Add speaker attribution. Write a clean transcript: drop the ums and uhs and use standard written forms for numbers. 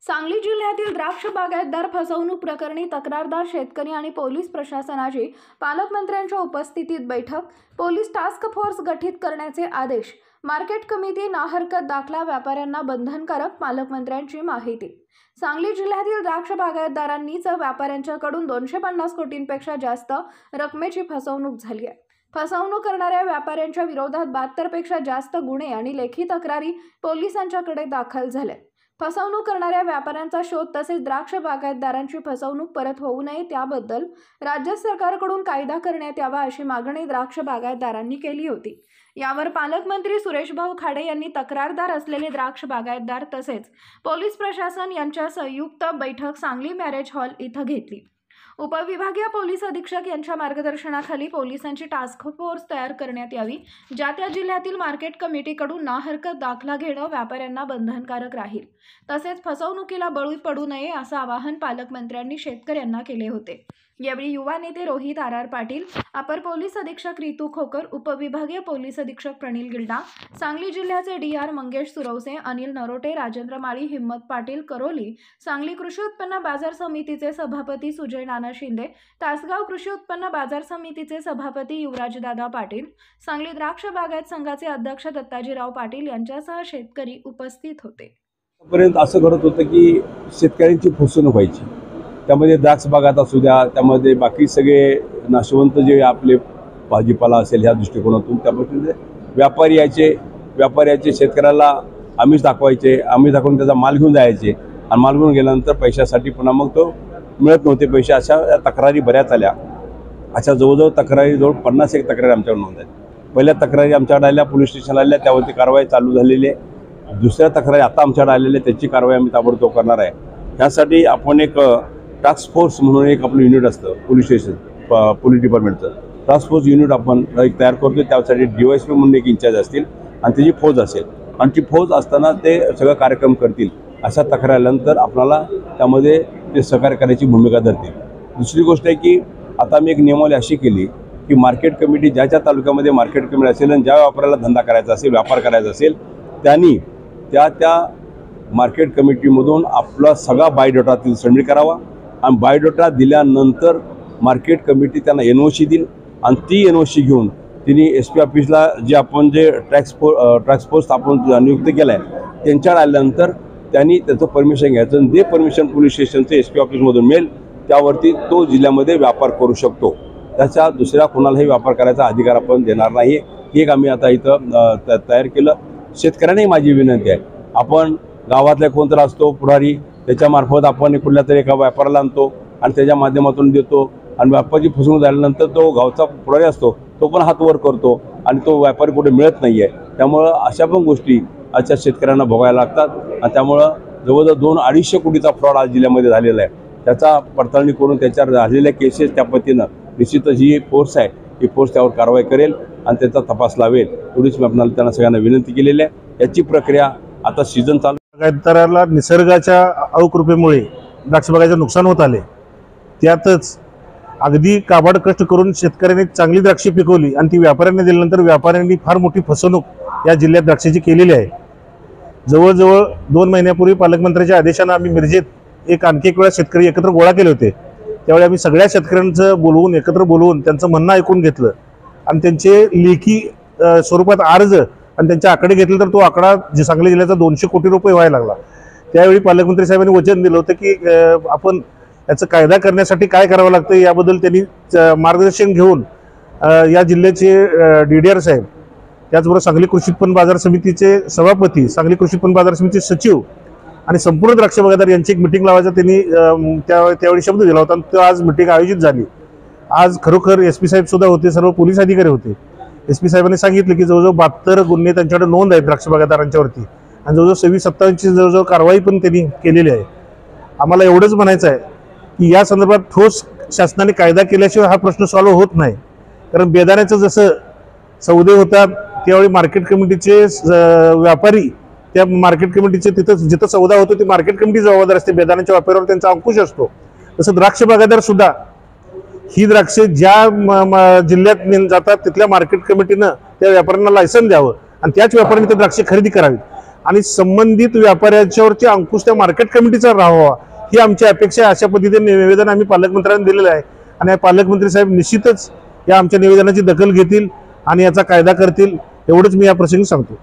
Speaker 1: सांगली जिल्ह्यातील द्राक्ष बागायतदार फसवणूक प्रकरणी तक्रारदार शेतकरी आणि पोलीस प्रशासनाची पालकमंत्र्यांच्या उपस्थितीत बैठक। पोलीस टास्क फोर्स गठीत करण्याचे आदेश। मार्केट कमिटी नाहरकत दाखला व्यापाऱ्यांना बंधनकारक। पालकमंत्र्यांची माहिती। सांगली जिल्ह्यातील द्राक्ष बागायतदारांनीच व्यापाऱ्यांच्याकडून 250 कोटींपेक्षा जास्त रकमेची फसवणूक झाली आहे। फसवणूक करणाऱ्या व्यापाऱ्यांच्या विरोधात 72 पेक्षा जास्त गुन्हे आणि लेखी तक्रारी पोलिसांच्याकडे दाखल झाल्या। फसवणूक करणाऱ्या व्यापाऱ्यांचा शोध तसेच द्राक्ष बागायतदारांची फसवणूक परत होऊ नये त्याबद्दल राज्य सरकारकडून कायदा करण्यात यावा अशी मागणी द्राक्ष बागायतदारांनी केली होती। यावर पालकमंत्री सुरेशभाऊ खाडे यांनी तक्रारदार असलेले द्राक्ष बागायतदार तसेच पोलीस प्रशासन यांच्या संयुक्त बैठक सांगली मॅरेज हॉल इथं घेतली। उपविभागीय पोलीस अधीक्षक यांच्या मार्गदर्शनाखाली पोलिसांची टास्क फोर्स तयार करण्यात यावी। ज्या त्या जिल्ह्यातील मार्केट कमिटीकडून नाहरकत दाखला घेणं व्यापाऱ्यांना बंधनकारक राहील। तसेच फसवणुकीला बळी पडू नये असं आवाहन पालकमंत्र्यांनी शेतकऱ्यांना केले होते। यावेळी युवा नेते रोहित आर पाटील, अपर पोलीस अधीक्षक रितू खोकर, उपविभागीय पोलीस अधीक्षक प्रणिल गिल्डा, सांगली जिल्ह्याचे DR मंगेश सुरवसे, अनिल नरोटे, राजेंद्र माळी, हिम्मत पाटील करोली, सांगली कृषी उत्पन्न बाजार समितीचे सभापती सुजय नाना शिंदे, तासगाव कृषी उत्पन्न बाजार समितीचे सभापती युवराजदादा पाटील, सांगली द्राक्ष बागायत संघाचे अध्यक्ष दत्ताजीराव पाटील यांच्यासह शेतकरी उपस्थित होते।
Speaker 2: पर्यंत असं घडत होतं की शेतकऱ्यांची फसवणूक व्हायची। त्यामध्ये द्राक्ष बागायत असू द्या, त्यामध्ये बाकी सगळे नाशवंत जे आपले भाजीपाला असेल ह्या दृष्टिकोनातून त्यापासून व्यापारी यायचे शेतकऱ्याला आमिष दाखवायचे, आमिष दाखवून त्याचा माल घेऊन जायचे आणि माल घेऊन गेल्यानंतर पैशासाठी पुन्हा मग तो मिळत नव्हते पैसे। अशा तक्रारी बऱ्याच आल्या। अशा जवळजवळ तक्रारी 50 तक्रारी आमच्यावर नोंद आहेत। पहिल्या तक्रारी आमच्याकडे आल्या, पोलीस स्टेशनला आल्या, त्यावरती कारवाई चालू झालेली आहे। दुसऱ्या तक्रारी आता आमच्याकडे आलेल्या त्याची कारवाई आम्ही ताबडतोब करणार आहे। त्यासाठी आपण एक टास्क फोर्स म्हणून एक आपलं युनिट असतं पोलीस स्टेशन पोलीस डिपार्टमेंटचं टास्क फोर्स युनिट आपण एक तयार करतो। त्यासाठी DYSP म्हणून एक इंचार्ज असतील आणि त्याची फौज असेल आणि ती फौज असताना ते सगळं कार्यक्रम करतील। अशा तक्रार आल्यानंतर आपल्याला त्यामध्ये ते सहकार्य करायची भूमिका धरतील। दुसरी गोष्ट आहे की आता आम्ही एक नियमावली अशी केली की मार्केट कमिटी ज्या तालुक्यामध्ये मार्केट कमिटी असेल आणि ज्या व्यापाऱ्याला धंदा करायचा असेल व्यापार करायचा असेल त्यांनी त्या मार्केट कमिटीमधून आपला सगळा बायोडेटा सबमिट करावा आणि बायोडेटा दिल्यानंतर मार्केट कमिटी त्यांना NOC देईल आणि ती NOC घेऊन तिने SP ऑफिसला जे टॅक्स फोर्स आपण नियुक्त केला आहे त्यांच्याकडे आल्यानंतर त्यांनी त्याचं परमिशन घ्यायचं आणि जे परमिशन पोलीस स्टेशनचं SP ऑफिसमधून मिळेल त्यावरती तो जिल्ह्यामध्ये व्यापार करू शकतो। त्याच्या दुसऱ्या कोणालाही व्यापार करायचा अधिकार आपण देणार नाही। हे एक आम्ही आता इथं तयार केलं। शेतकऱ्यांनाही माझी विनंती आहे, आपण गावातल्या कोणतरी असतो पुढारी त्याच्यामार्फत आपण कुठल्या तरी एका व्यापाराला आणतो आणि त्याच्या माध्यमातून देतो आणि व्यापाराची फसवणूक झाल्यानंतर तो गावचा पुढारी असतो तो पण हात वर करतो आणि तो व्यापारी कुठे मिळत नाही आहे। त्यामुळं अशा पण गोष्टी आजच्या शेतकऱ्यांना भोगायला लागतात आणि त्यामुळं जवळजवळ 2-250 कोटीचा फ्रॉड आज जिल्ह्यामध्ये झालेला आहे। त्याचा पडताळणी करून त्याच्यावर झालेल्या केसेस त्या पद्धतीनं निश्चितच ही फोर्स आहे, ही फोर्स त्यावर कारवाई करेल आणि त्याचा तपास लावेल एवढीच मी आपल्याला त्यांना सगळ्यांना विनंती केलेली आहे। याची प्रक्रिया आता सीझन चालू
Speaker 3: बागायतदाराला निसर्गाच्या अवकृपेमुळे द्राक्ष बागायचं नुकसान होत आले। त्यातच अगदी काबाड कष्ट करून शेतकऱ्यांनी चांगली द्राक्षे पिकवली आणि ती व्यापाऱ्यांनी दिल्यानंतर व्यापाऱ्यांनी फार मोठी फसवणूक या जिल्ह्यात द्राक्षाची केलेली आहे। जवळजवळ 2 महिन्यापूर्वी पालकमंत्र्यांच्या आदेशाने आम्ही मिरजेत आणखी एक वेळा शेतकरी एकत्र गोळा केले होते। त्यावेळी आम्ही सगळ्या शेतकऱ्यांचं एकत्र बोलवून त्यांचं म्हणणं ऐकून घेतलं आणि त्यांचे लेखी स्वरूपात अर्ज आणि त्यांच्या आकडे घेतले तर तो आकडा सांगली जिल्ह्याचा 200 कोटी रुपये व्हायला लागला। त्यावेळी पालकमंत्री साहेबांनी वचन दिलं होतं की आपण याचा कायदा करण्यासाठी काय करावं लागतं याबद्दल त्यांनी मार्गदर्शन घेऊन या जिल्ह्याचे DDR साहेब, त्याचबरोबर सांगली कृषी उत्पन्न बाजार समितीचे सभापती, सांगली कृषी उत्पन्न बाजार समितीचे सचिव आणि संपूर्ण द्राक्ष बागायतदार यांची एक मिटिंग लावायचा त्यांनी त्यावेळी शब्द दिला होता आणि तो आज मिटिंग आयोजित झाली। आज खरोखर SP साहेब सुद्धा होते, सर्व पोलीस अधिकारी होते। SP साहेबांनी सांगितलं की जवळजवळ 72 गुन्हे त्यांच्याकडे नोंद आहेत द्राक्ष बागायतदारांच्यावरती आणि जवळजवळ 26-27ची जवळजवळ कारवाई पण त्यांनी केलेली आहे। आम्हाला एवढंच म्हणायचं आहे की या संदर्भात ठोस शासनाने कायदा केल्याशिवाय हा प्रश्न सॉल्व्ह होत नाही। कारण बेदाण्याचं जसं सौदे होतात त्यावेळी मार्केट कमिटीचे व्यापारी त्या मार्केट कमिटीचे जिथं सौदा होतो ती मार्केट कमिटी जबाबदार असते, बेदाण्याच्या व्यापाऱ्यावर त्यांचा अंकुश असतो। तसं द्राक्ष बागायतदार सुद्धा ही द्राक्षे ज्या जिल्ह्यात जातात तिथल्या मार्केट कमिटीनं त्या व्यापाऱ्यांना लायसन द्यावं आणि त्याच व्यापाऱ्यांनी ते द्राक्षे खरेदी करावी। आणि संबंधित व्यापाऱ्यांच्यावरची अंकुश त्या मार्केट कमिटीचा राहावा ही आमची अपेक्षा आहे. अशा पद्धतीने निवेदन आम्ही पालकमंत्र्यांना दिलेलं आहे आणि पालकमंत्री साहेब निश्चितच या आमच्या निवेदनाची दखल घेतील आणि याचा कायदा करतील एवढंच मी या प्रसंगी सांगतो.